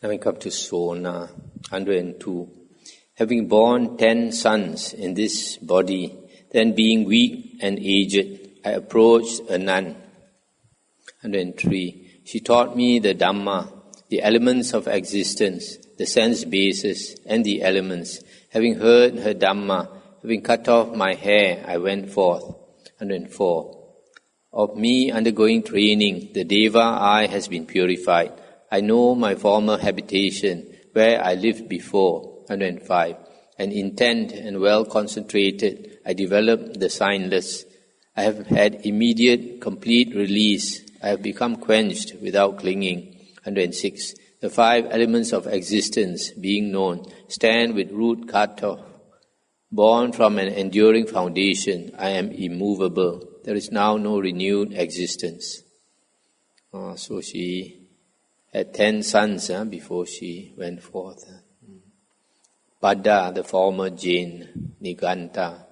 Having come to Sona, 102. Having borne 10 sons in this body, then being weak and aged, I approached a nun. 103. She taught me the Dhamma, the elements of existence, the sense bases, and the elements. Having heard her Dhamma, having cut off my hair, I went forth. 104. Of me undergoing training, the Deva I has been purified. I know my former habitation, where I lived before. 105. And intent and well concentrated, I developed the signless. I have had immediate, complete release. I have become quenched without clinging. 106. The 5 elements of existence, being known, stand with root cut off. Born from an enduring foundation, I am immovable. There is now no renewed existence. So she had 10 sons before she went forth. Pada, the former Jain, Niganta.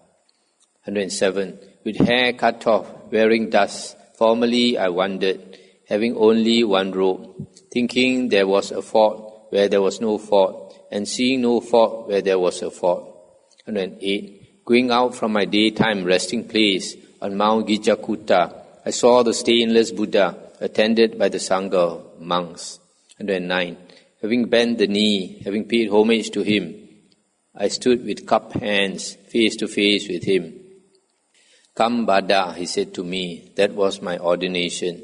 107. With hair cut off, wearing dust, formerly I wandered, having only one robe, thinking there was a fault where there was no fault, and seeing no fault where there was a fault. 108. Going out from my daytime resting place on Mount Gijakuta, I saw the stainless Buddha attended by the Sangha of monks. 109. Having bent the knee, having paid homage to him, I stood with cupped hands, face to face with him. Come Bada, he said to me, that was my ordination.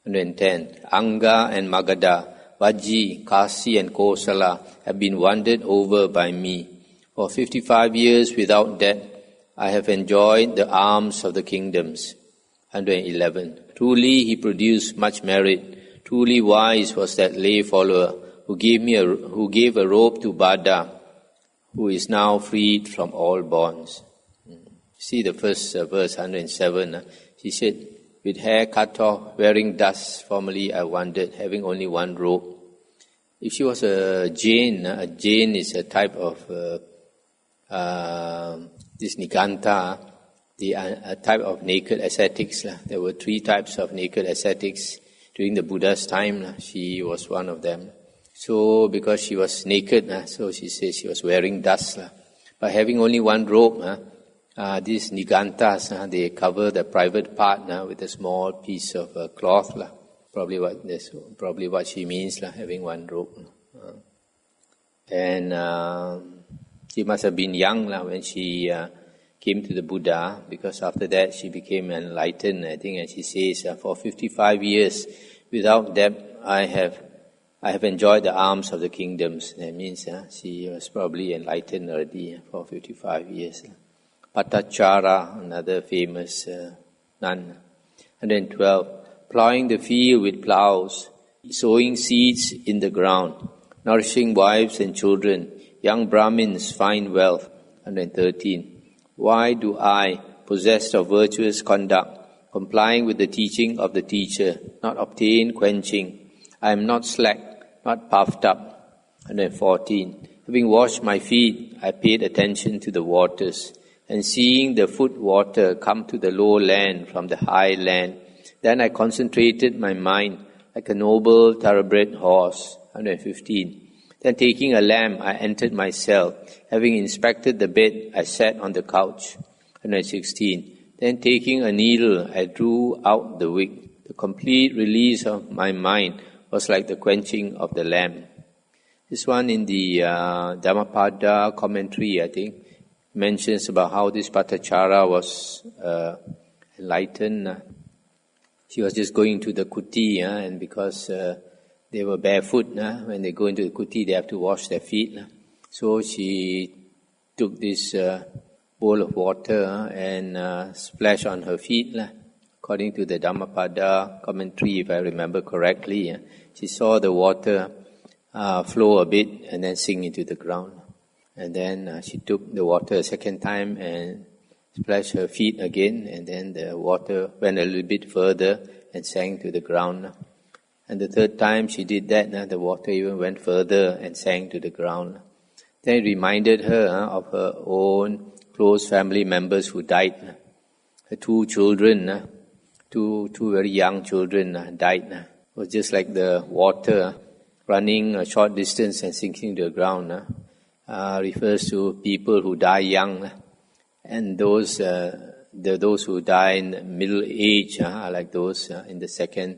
110. Anga and Magadha, Vaji, Kasi and Kosala have been wandered over by me. For 55 years without death, I have enjoyed the alms of the kingdoms. 111. Truly he produced much merit. Truly wise was that lay follower who gave a robe to Bada, who is now freed from all bonds. See the first verse, 107. She said, with hair cut off, wearing dust, formerly I wandered, having only one robe. If she was a Jain is a type of this Niganta, a type of naked ascetics. There were 3 types of naked ascetics during the Buddha's time. She was one of them. So because she was naked, so she says she was wearing dust. But having only one robe, these Nigantas, they cover the private part with a small piece of cloth. Probably what she means, having one robe. And she must have been young when she came to the Buddha, because after that she became enlightened, I think, and she says, for 55 years without death I have enjoyed the alms of the kingdoms. That means she was probably enlightened already for 55 years. Patachara, another famous nun. 112. Plowing the field with plows, sowing seeds in the ground, nourishing wives and children, young Brahmins find wealth. 113. Why do I, possessed of virtuous conduct, complying with the teaching of the teacher, not obtain quenching? I am not slack, not puffed up. 114. Having washed my feet, I paid attention to the waters, and seeing the foot water come to the low land from the high land, then I concentrated my mind like a noble thoroughbred horse. 115. Then taking a lamp, I entered my cell. Having inspected the bed, I sat on the couch. 116. Then taking a needle, I drew out the wick. The complete release of my mind was like the quenching of the lamp. This one in the Dhammapada commentary, I think, mentions about how this Patachara was enlightened. She was just going to the kuti, and because they were barefoot, when they go into the kuti, they have to wash their feet. So she took this bowl of water and splashed on her feet. According to the Dhammapada commentary, if I remember correctly, she saw the water flow a bit and then sink into the ground. And then she took the water a second time and splashed her feet again, and then the water went a little bit further and sank to the ground. And the third time she did that, the water even went further and sank to the ground. Then it reminded her of her own close family members who died. Her 2 children, two very young children died. It was just like the water running a short distance and sinking to the ground refers to people who die young, and those who die in middle age are like those in the second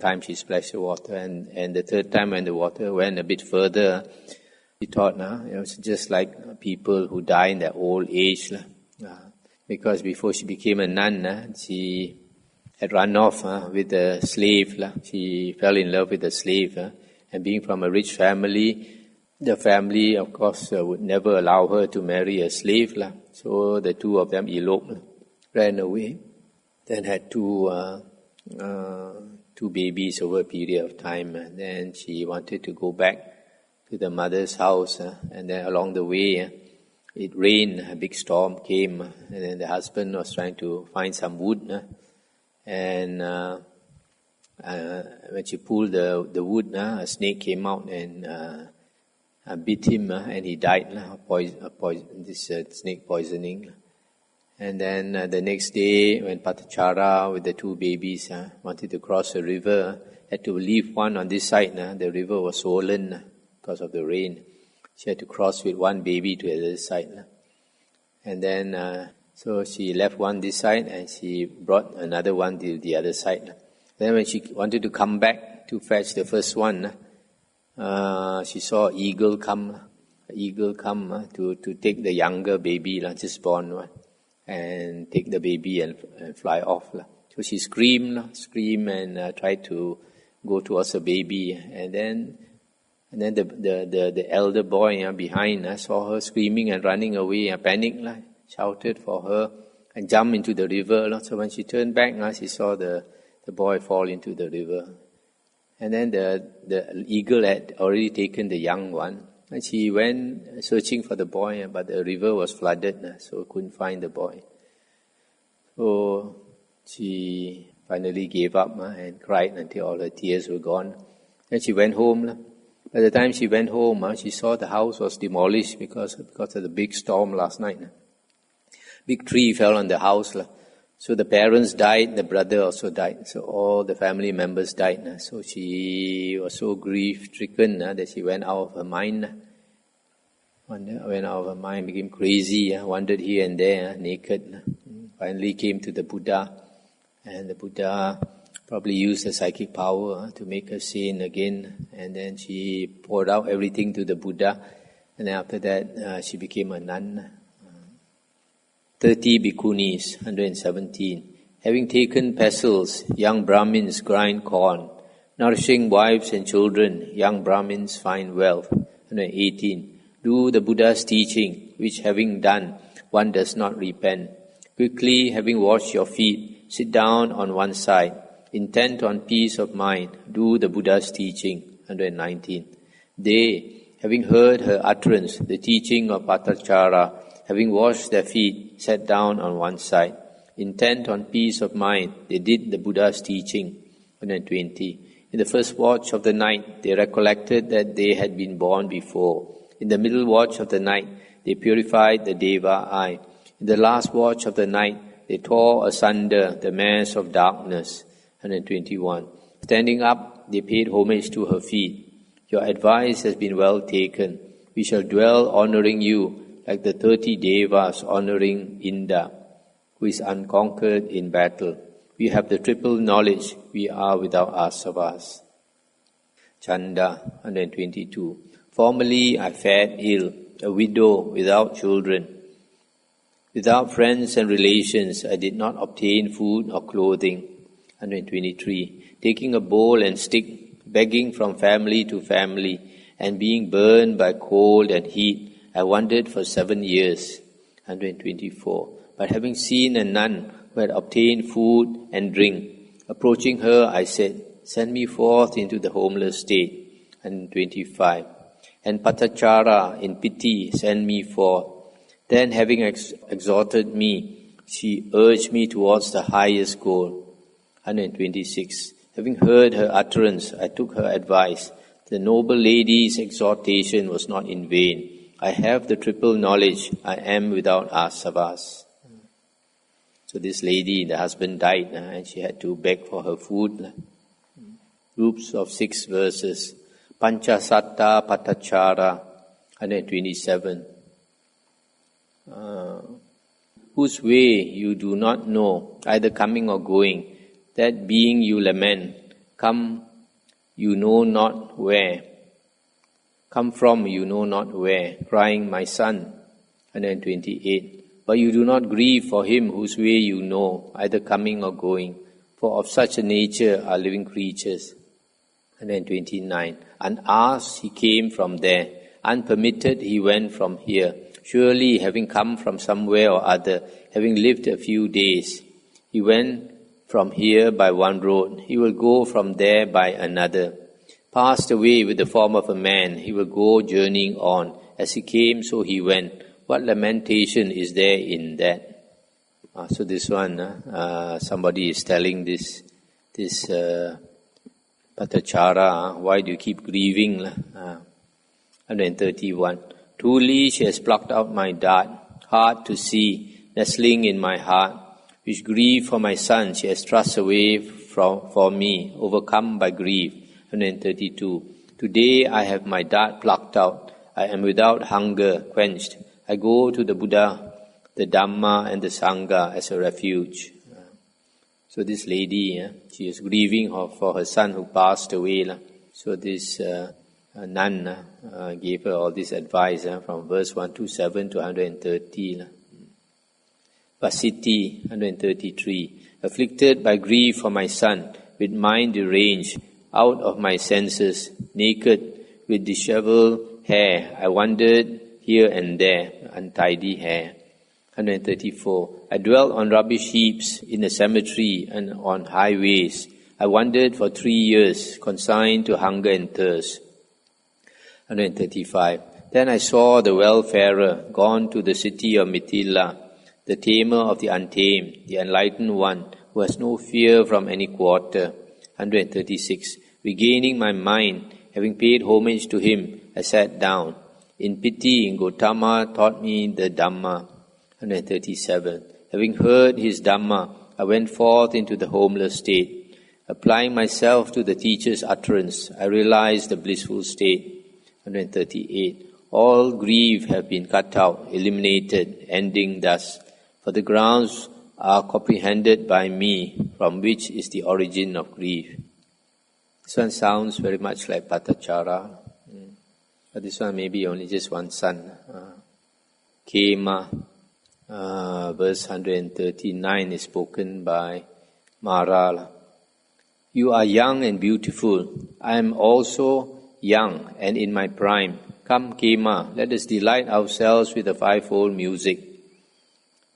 time she splashed the water, and the third time when the water went a bit further, she thought it was just like people who die in their old age, because before she became a nun, she had run off with a slave. She fell in love with a slave, and being from a rich family, the family, of course, would never allow her to marry a slave. So the two of them eloped, ran away, then had two babies over a period of time. And then she wanted to go back to the mother's house, and then along the way, it rained, a big storm came, and then the husband was trying to find some wood, and when she pulled the wood, a snake came out and bit him, and he died this snake poisoning. And then the next day, when Patachara with the two babies wanted to cross the river, had to leave one on this side. The river was swollen because of the rain. She had to cross with one baby to the other side. And then, so she left one this side and she brought another one to the other side. Then when she wanted to come back to fetch the first one, she saw an eagle come to take the younger baby, just born one, and take the baby and fly off. So she screamed and tried to go towards the baby, and then the elder boy behind saw her screaming and running away, panicked, shouted for her and jumped into the river. So when she turned back, she saw the boy fall into the river. And then the eagle had already taken the young one. And she went searching for the boy, but the river was flooded, so couldn't find the boy. So she finally gave up and cried until all her tears were gone. Then she went home. By the time she went home, she saw the house was demolished because of the big storm last night. Big tree fell on the house. So the parents died, the brother also died. So all the family members died. So she was so grief-stricken that she went out of her mind. Went out of her mind, became crazy, wandered here and there, naked. Finally came to the Buddha. And the Buddha probably used her psychic power to make her sane again. And then she poured out everything to the Buddha. And then after that, she became a nun. 30 bhikkhunis, 117. Having taken pestles, young Brahmins grind corn. Nourishing wives and children, young Brahmins find wealth. 118. Do the Buddha's teaching, which having done, one does not repent. Quickly, having washed your feet, sit down on one side. Intent on peace of mind, do the Buddha's teaching. 119. They, having heard her utterance, the teaching of Patachara, having washed their feet, sat down on one side. Intent on peace of mind, they did the Buddha's teaching. 120. In the first watch of the night, they recollected that they had been born before. In the middle watch of the night, they purified the Deva eye. In the last watch of the night, they tore asunder the mass of darkness. 121. Standing up, they paid homage to her feet. Your advice has been well taken. We shall dwell honoring you, like the 30 Devas honoring Inda, who is unconquered in battle. We have the triple knowledge, we are without asavas. Chanda, 122. Formerly I fared ill, a widow without children. Without friends and relations, I did not obtain food or clothing. 123. Taking a bowl and stick, begging from family to family, and being burned by cold and heat, I wandered for 7 years. 124. But having seen a nun who had obtained food and drink, approaching her, I said, send me forth into the homeless state. 125. And Patachara, in pity, sent me forth. Then, having exhorted me, she urged me towards the highest goal. 126. Having heard her utterance, I took her advice. The noble lady's exhortation was not in vain. I have the triple knowledge. I am without asavas. So this lady, the husband died, and she had to beg for her food. groups of 6 verses. Panchasatta Patachara, 127. Whose way you do not know, either coming or going, that being you lament, come you know not where, come from you know not where, crying, my son, 128. But you do not grieve for him whose way you know, either coming or going, for of such a nature are living creatures. 129. Unasked he came from there, unpermitted he went from here. Surely, having come from somewhere or other, having lived a few days, he went from here by one road, he will go from there by another. Passed away with the form of a man, he will go journeying on. As he came, so he went. What lamentation is there in that? So this one, somebody is telling this Patachara, why do you keep grieving? 131. Truly she has plucked out my dart, hard to see, nestling in my heart, which grief for my son she has thrust away for me, overcome by grief. 132. Today I have my dart plucked out, I am without hunger quenched. I go to the Buddha, the Dhamma and the Sangha as a refuge. So this lady, she is grieving for her son who passed away. So this nun gave her all this advice from verse 127 to 130. Vasiti, 133. Afflicted by grief for my son, with mind deranged, out of my senses, naked, with dishevelled hair, I wandered here and there, untidy hair. 134. I dwelt on rubbish heaps in the cemetery and on highways. I wandered for 3 years, consigned to hunger and thirst. 135. Then I saw the wayfarer gone to the city of Mithila, the tamer of the untamed, the enlightened one, who has no fear from any quarter. 136. Regaining my mind, having paid homage to him, I sat down. In pity, Gautama taught me the Dhamma. 137. Having heard his Dhamma, I went forth into the homeless state. Applying myself to the teacher's utterance, I realized the blissful state. 138. All grief have been cut out, eliminated, ending thus. For the grounds are comprehended by me, from which is the origin of grief. This one sounds very much like Patachara. But this one may be only just one son. Kema, verse 139 is spoken by Mara. You are young and beautiful. I am also young and in my prime. Come, Kema, let us delight ourselves with the fivefold music.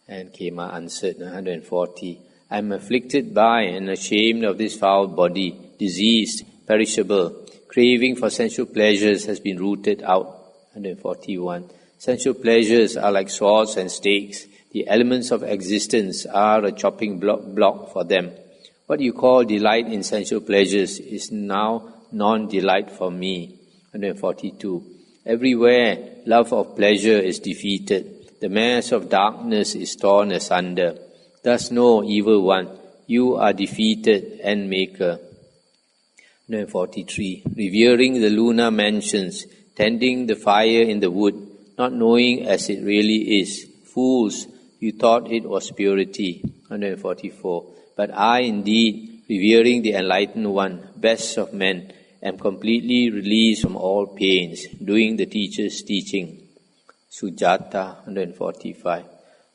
And Kema answered, 140, I am afflicted by and ashamed of this foul body, diseased, perishable. Craving for sensual pleasures has been rooted out. 141. Sensual pleasures are like swords and stakes. The elements of existence are a chopping block for them. What you call delight in sensual pleasures is now non-delight for me. 142. Everywhere love of pleasure is defeated. The mass of darkness is torn asunder. Thus know, evil one, you are defeated and maker. 143. Revering the lunar mansions, tending the fire in the wood, not knowing as it really is. Fools, you thought it was purity. 144. But I indeed, revering the enlightened one, best of men, am completely released from all pains, doing the teacher's teaching. Sujata, 145.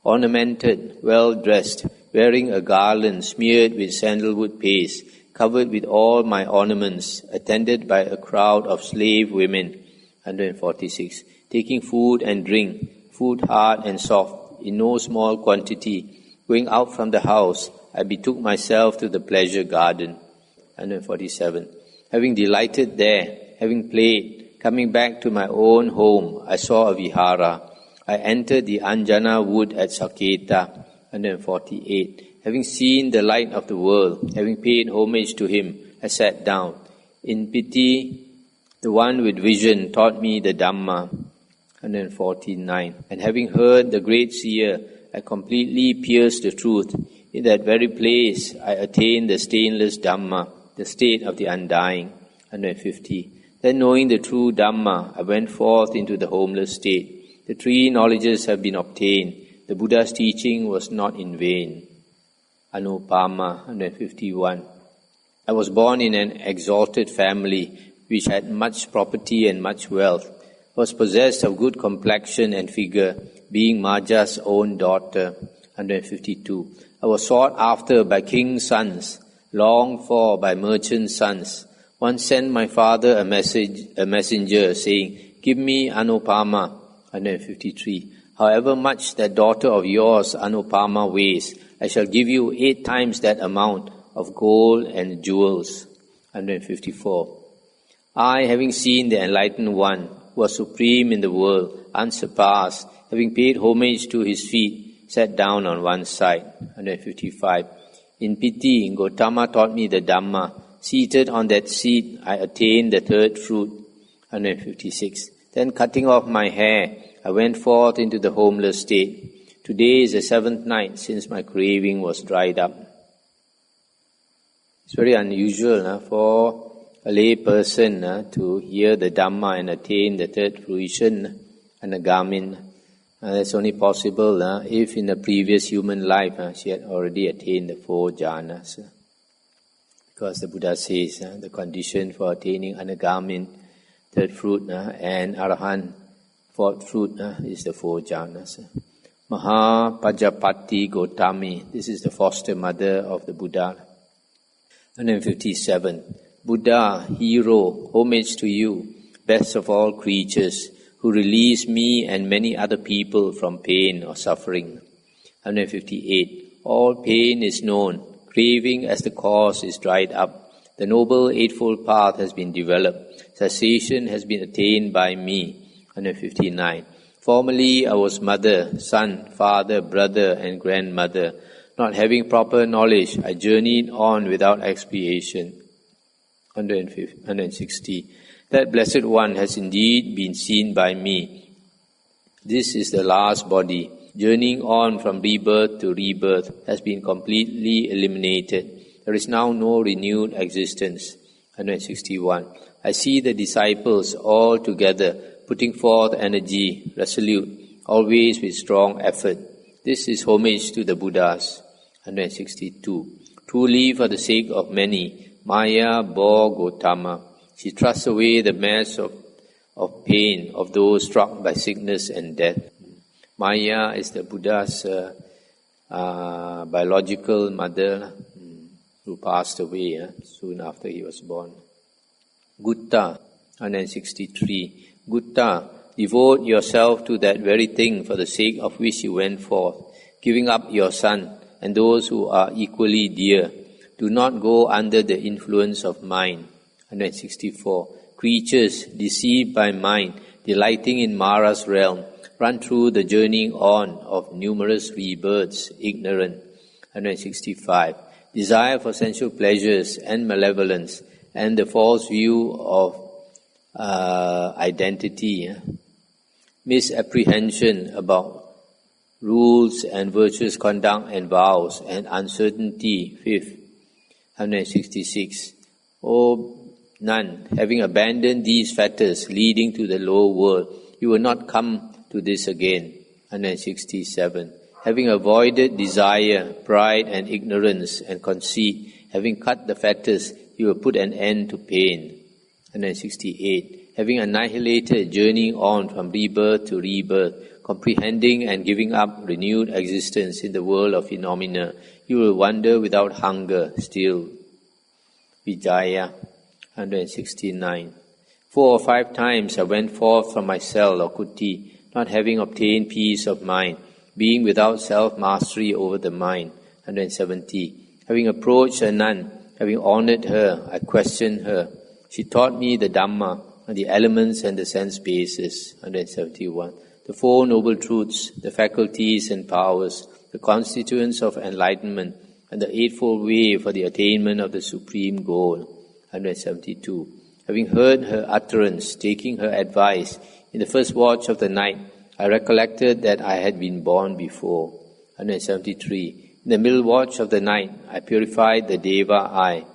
Ornamented, well-dressed, wearing a garland smeared with sandalwood paste, covered with all my ornaments, attended by a crowd of slave women. 146. Taking food and drink, food hard and soft, in no small quantity, going out from the house, I betook myself to the pleasure garden. 147. Having delighted there, having played, coming back to my own home, I saw a vihara. I entered the Anjana wood at Saketa. 148. Having seen the light of the world, having paid homage to him, I sat down. In pity, the one with vision taught me the Dhamma. 149. And having heard the great seer, I completely pierced the truth. In that very place, I attained the stainless Dhamma. the state of the undying. 150. Then knowing the true Dhamma, I went forth into the homeless state. The three knowledges have been obtained. The Buddha's teaching was not in vain. Anupama. 151. I was born in an exalted family which had much property and much wealth, was possessed of good complexion and figure, being Maja's own daughter. 152. I was sought after by king's sons, longed for by merchants' sons. One sent my father a messenger saying, "Give me Anupama." 153. However much that daughter of yours, Anupama, weighs, I shall give you 8 times that amount of gold and jewels. 154. I, having seen the Enlightened One, who was supreme in the world, unsurpassed, having paid homage to his feet, sat down on one side. 155. In piti, Gautama taught me the Dhamma. Seated on that seat, I attained the third fruit. 156. Then cutting off my hair, I went forth into the homeless state. Today is the 7th night since my craving was dried up. It's very unusual for a lay person to hear the Dhamma and attain the third fruition, Anagamin. That's only possible if in a previous human life she had already attained the 4 jhanas. Because the Buddha says the condition for attaining Anagamin, third fruit, and Arahant, 4th fruit, is the 4 jhanas. Mahapajapati Gotami, this is the foster mother of the Buddha. 157. Buddha, hero, homage to you, best of all creatures, who release me and many other people from pain or suffering. 158. All pain is known, craving as the cause is dried up. The Noble Eightfold Path has been developed, cessation has been attained by me. 159. Formerly I was mother, son, father, brother and grandmother. Not having proper knowledge, I journeyed on without expiation. 160. That Blessed One has indeed been seen by me. This is the last body. Journeying on from rebirth to rebirth has been completely eliminated. There is now no renewed existence. 161. I see the disciples all together, putting forth energy, resolute, always with strong effort. This is homage to the Buddhas. 162. Truly, for the sake of many, Maya bore Gautama. She thrusts away the mass of pain of those struck by sickness and death. Maya is the Buddha's biological mother who passed away soon after he was born. Gutta, 163. Gutta, devote yourself to that very thing for the sake of which you went forth, giving up your son and those who are equally dear. Do not go under the influence of mind. 164. Creatures deceived by mind, delighting in Mara's realm, run through the journeying on of numerous rebirths, ignorant. 165. Desire for sensual pleasures and malevolence, and the false view of identity, misapprehension about rules and virtuous conduct and vows, and uncertainty. 5th. 166. O none, having abandoned these fetters leading to the lower world, you will not come to this again. 167. Having avoided desire, pride and ignorance and conceit, having cut the fetters, you will put an end to pain. 168. Having annihilated journeying on from rebirth to rebirth, comprehending and giving up renewed existence in the world of phenomena, you will wander without hunger still. Vijaya. 169. 4 or 5 times I went forth from my cell or kuti, not having obtained peace of mind, being without self-mastery over the mind. 170. Having approached a nun, having honored her, I questioned her. She taught me the Dhamma, and the elements and the sense bases. 171. The 4 noble truths, the faculties and powers, the constituents of enlightenment, and the eightfold way for the attainment of the supreme goal. 172. Having heard her utterance, taking her advice, in the first watch of the night, I recollected that I had been born before. 173. In the middle watch of the night, I purified the Deva eye.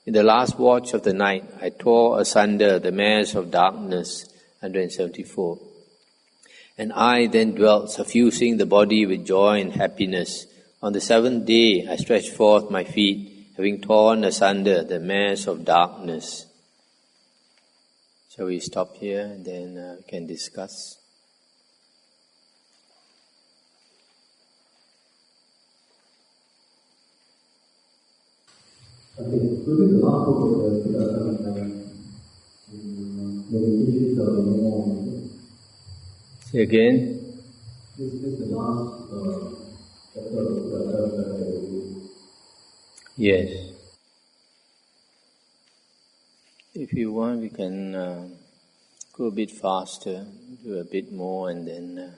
In the last watch of the night, I tore asunder the mares of darkness. 174. And I then dwelt, suffusing the body with joy and happiness. On the seventh day, I stretched forth my feet, having torn asunder the mares of darkness. Shall we stop here and then we can discuss? Okay, so this is the last book of the issues of the normal. Say again. This is the last chapter of the Yes. If you want, we can go a bit faster, do a bit more, and then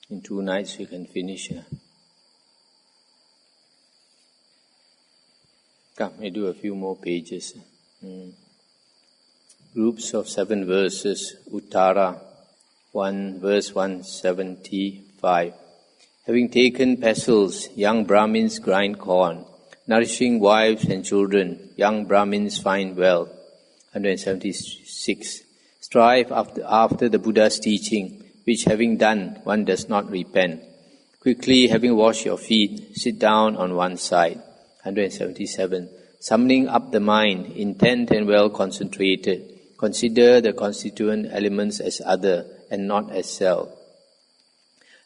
in 2 nights we can finish. Come, we do a few more pages. Groups of 7 verses, Uttara, 1 verse 175. Having taken pestles, young Brahmins grind corn. Nourishing wives and children, young Brahmins find wealth. 176. Strive after the Buddha's teaching, which having done, one does not repent. Quickly, having washed your feet, sit down on one side. 177. Summoning up the mind, intent and well concentrated, consider the constituent elements as other and not as self.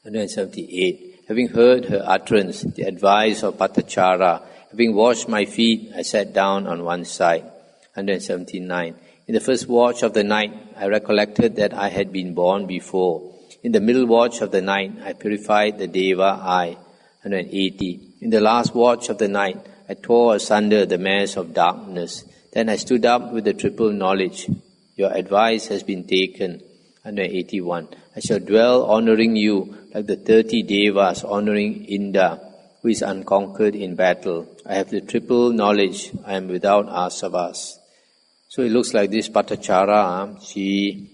178. Having heard her utterance, the advice of Patachara, having washed my feet, I sat down on one side. 179. In the first watch of the night, I recollected that I had been born before. In the middle watch of the night, I purified the Deva eye. 180. In the last watch of the night, I tore asunder the mares of darkness. Then I stood up with the triple knowledge. Your advice has been taken. 181. I shall dwell honoring you like the 30 Devas honoring Indra, who is unconquered in battle. I have the triple knowledge. I am without asavas. So it looks like this Patachara, she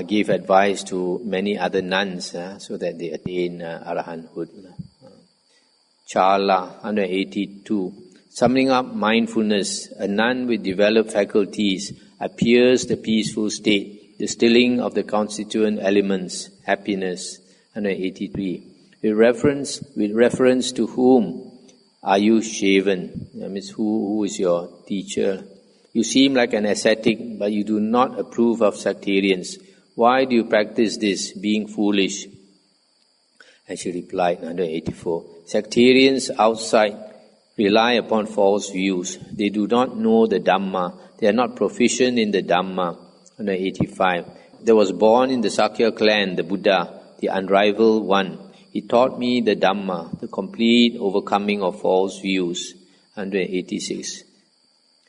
gave advice to many other nuns so that they attain arahanthood. Chala, 182. Summing up mindfulness, a nun with developed faculties appears the peaceful state, the stilling of the constituent elements, happiness. 183. With reference to whom are you shaven? That means who is your teacher? You seem like an ascetic, but you do not approve of sectarians. Why do you practice this, being foolish? And she replied, 184. Sectarians outside rely upon false views. They do not know the Dhamma. They are not proficient in the Dhamma. 185. There was born in the Sakya clan the Buddha, the unrivaled one. He taught me the Dhamma, the complete overcoming of false views. 186.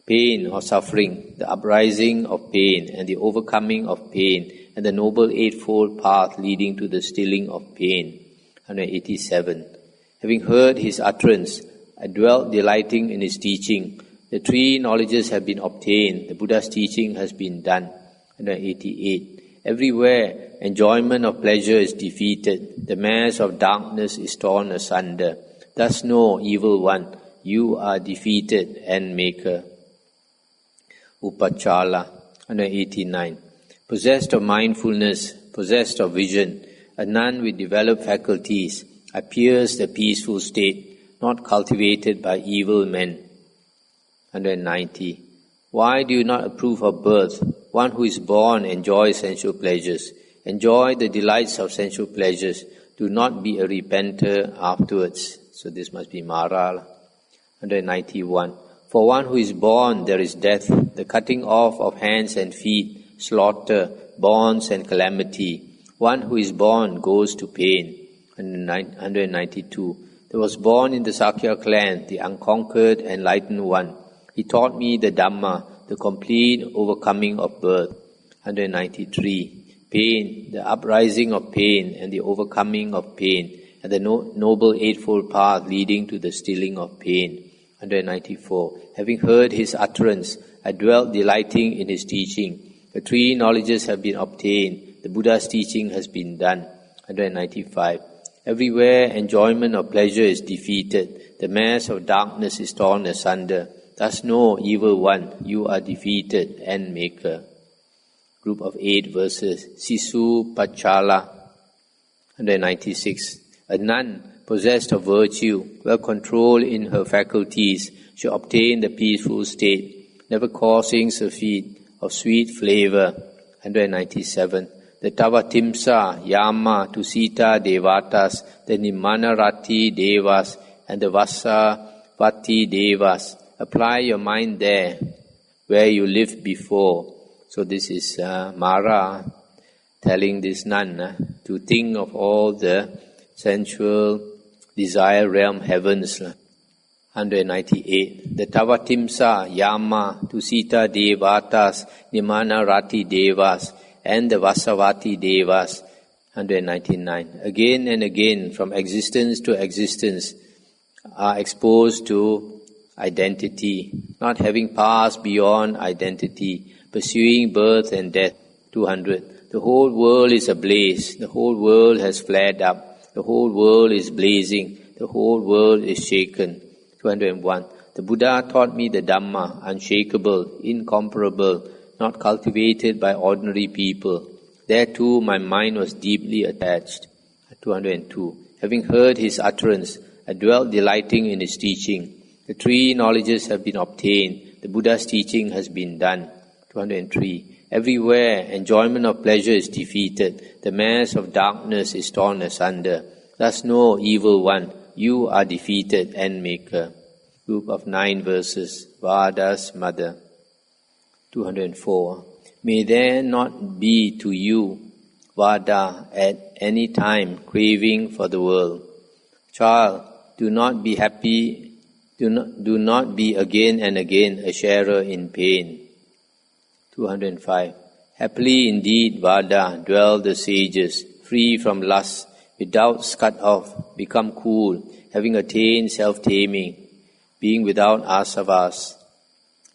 Pain or suffering, the uprising of pain and the overcoming of pain, and the Noble Eightfold Path leading to the stilling of pain. 187. Having heard his utterance, I dwelt delighting in his teaching. The 3 knowledges have been obtained. The Buddha's teaching has been done. 188. Everywhere, enjoyment of pleasure is defeated. The mares of darkness is torn asunder. Thus know, evil one, you are defeated and maker. Upachala, 189. Possessed of mindfulness, possessed of vision, a nun with developed faculties appears the peaceful state, not cultivated by evil men. 190. Why do you not approve of birth? One who is born enjoys sensual pleasures. Enjoy the delights of sensual pleasures. Do not be a repenter afterwards. So this must be Mara. 191. For one who is born, there is death, the cutting off of hands and feet, slaughter, bonds and calamity. One who is born goes to pain. 192. There was born in the Sakya clan the unconquered enlightened one. He taught me the Dhamma, the complete overcoming of birth. 193. Pain, the uprising of pain and the overcoming of pain, and the Noble Eightfold Path leading to the stilling of pain. 194. Having heard his utterance, I dwelt delighting in his teaching. The 3 knowledges have been obtained. The Buddha's teaching has been done. 195. Everywhere enjoyment of pleasure is defeated. The mass of darkness is torn asunder. Thus know, evil one, you are defeated and maker. Group of 8 verses. Sisu Pachala, 196. A nun possessed of virtue, well controlled in her faculties, should obtain the peaceful state, never causing surfeit of sweet flavor. 197. The Tavatimsa, Yama, Tusita Devatas, the Nimanarati Devas, and the Vasavati Devas. Apply your mind there, where you lived before. So this is Mara telling this nun to think of all the sensual desire realm heavens. 198. The Tavatimsa, Yama, Tusita Devatas, Nimanarati Devas, and the Vasavati Devas. 199. Again and again, from existence to existence, are exposed to identity, not having passed beyond identity, pursuing birth and death. 200. The whole world is ablaze, the whole world has flared up, the whole world is blazing, the whole world is shaken. 201. The Buddha taught me the Dhamma, unshakable, incomparable, not cultivated by ordinary people. Thereto my mind was deeply attached. 202. Having heard his utterance, I dwelt delighting in his teaching. The 3 knowledges have been obtained, the Buddha's teaching has been done. 203. Everywhere enjoyment of pleasure is defeated, the mass of darkness is torn asunder. Thus know, evil one, you are defeated and maker. Group of 9 verses. Vada's mother. 204. May there not be to you, Vada, at any time craving for the world. Child, do not be happy, do not be again and again a sharer in pain. 205. Happily indeed, Vada, dwell the sages, free from lust, with doubts cut off, become cool, having attained self-taming, being without asavas.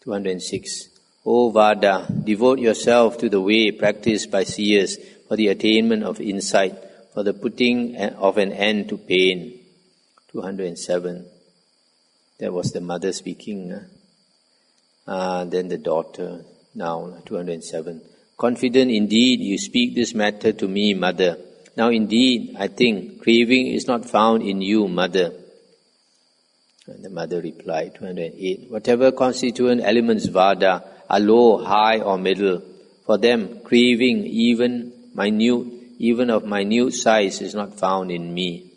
206. O Vada, devote yourself to the way practiced by seers for the attainment of insight, for the putting of an end to pain. 207. That was the mother speaking. Then the daughter. Now, 207. Confident indeed you speak this matter to me, mother. Now indeed, I think, craving is not found in you, mother. And the mother replied, 208. Whatever constituent elements, Vada, are low, high or middle. For them, craving, even of minute size, is not found in me.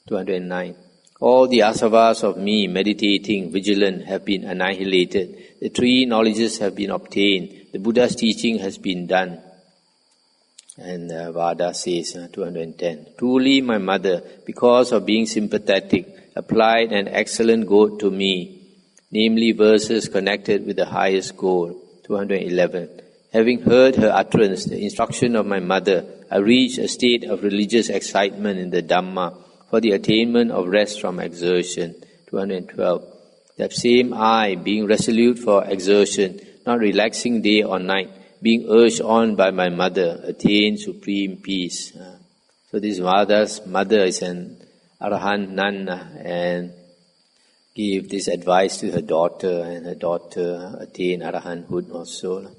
209. All the asavas of me, meditating, vigilant, have been annihilated. The 3 knowledges have been obtained. The Buddha's teaching has been done. And Vada says, 210. Truly, my mother, because of being sympathetic, applied an excellent goal to me, namely verses connected with the highest goal. 211. Having heard her utterance, the instruction of my mother, I reached a state of religious excitement in the Dhamma for the attainment of rest from exertion. 212. That same I, being resolute for exertion, not relaxing day or night, being urged on by my mother, attained supreme peace. So this Vada's mother is an Arahant nun and gave this advice to her daughter, and her daughter attained Arahanthood also.